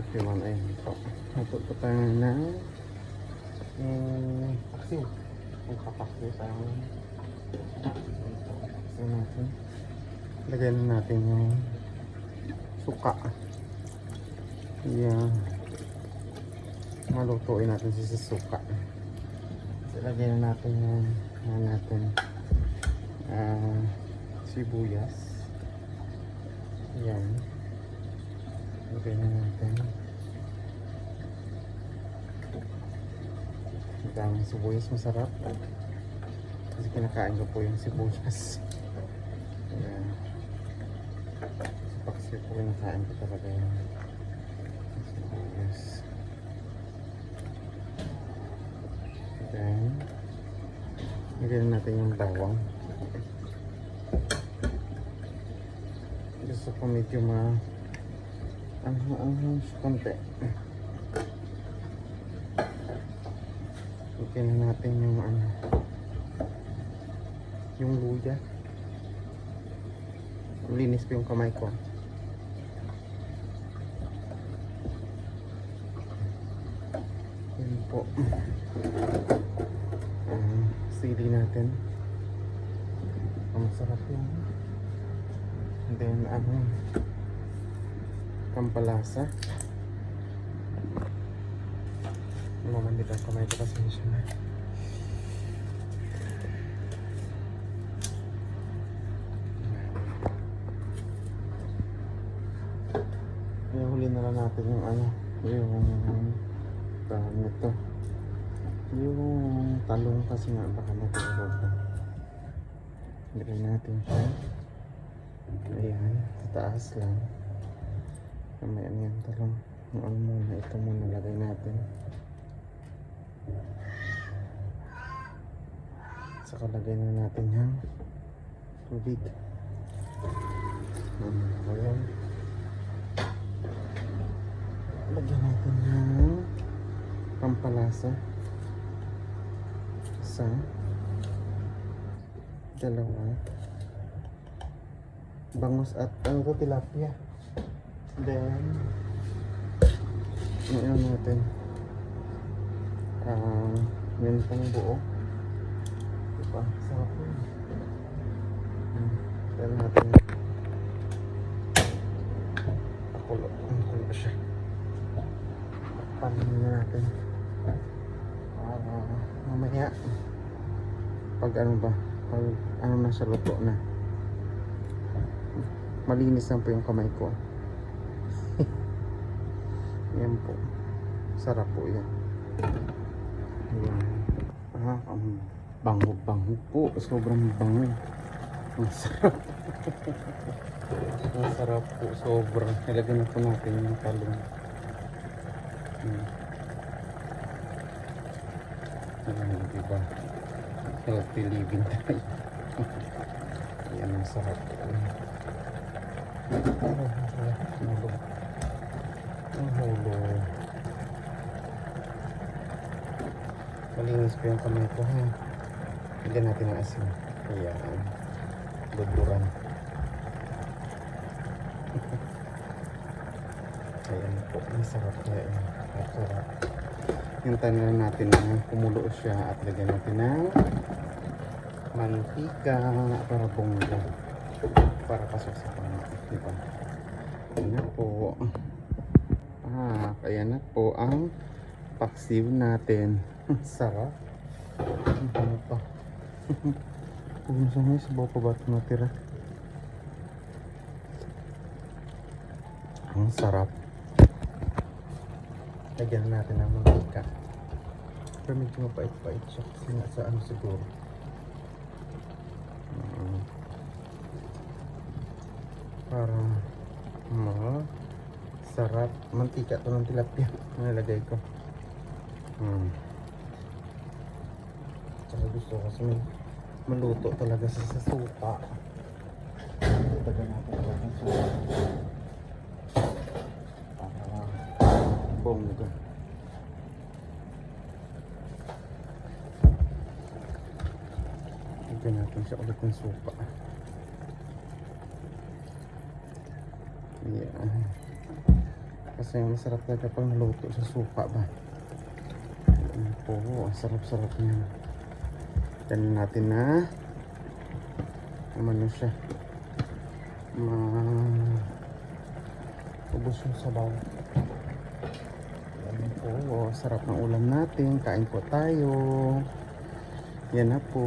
everyone, ayun po. Natuto tayo ng paksiw. Ang papaksiw tayo. Paksiw natin. Lagyan na natin yung suka. Yan. Malutuin natin sa suka. So, lagyan na natin yung sibuyas. Yan. Lagyan na natin. Ang daming sibuyas, masarap. Kasi kinakain ko po yung sibuyas. Ayan. Paksiw po kinakain ko talaga yung sibuyas. Then, lagyan natin yung bawang. Gusto ko medyo ang konti. Lagyan na natin yung luya. Linis ko yung kamay ko. Yan po. Sili natin. Masarap yun. And then kampalasa. Mamandit ang kamay ko kasi siya na. Huli na lang natin yung ito. Yung talong kasi nga baka matulog. Lagyan natin siya. Ayan, tataas lang. May yan talong. Yung muna, ito muna lagay natin. Saka lagay na natin yung tubig. Ayan. Lagyan natin yung pampalasa. Isa. Dalawa. Bangus at tilapia. Then ngayon natin yun pang buo. Diba? Sarap yun. Then natin pakulo siya. Panin na natin mamaya pag na siya, luto na, malinis na po yung kamay ko. Yan po, sarap po yan. Ang bango po, sobrang bango. Ang sarap. Ang sarap po, sobrang. Nilagyan na po natin yung talong. Diba? Healthy living tayo. Yan ang sarap. Ang hulo. Malinis ko yung kamay ko, ha. Lagyan natin ang asin. Ayan. Buduran. Ayan po. Ang sarap kaya yun. Ang sarap. Hintayin na natin na kumulo siya at lagyan natin ng mantika para bongga. Para pasok sa pangit. Diba? Ayan na po. Kaya na po ang paksiw natin. Sarap. Ano pa? Kung saan may sabaw pa ba ito natira? Ang sarap. Lagyan natin ng mantika. Pero medyo mapait-pait siya kasi nasa siguro. Para sarap. Mantika ito ng tilapia. Nalagay ko. Tsaka gusto ko kasi maluto talaga sa suka. Tagal natin ng suka. Bongga. Lagyan natin siya ulit ng suka. Yan. Kasi masarap talaga pag naluto sa suka ba. Ano po, ang sarap-sarap niya. Tignan natin na ano siya. Ubos yung sabaw. Yan po, sarap ng ulam natin. Kain po tayo. Yan na po.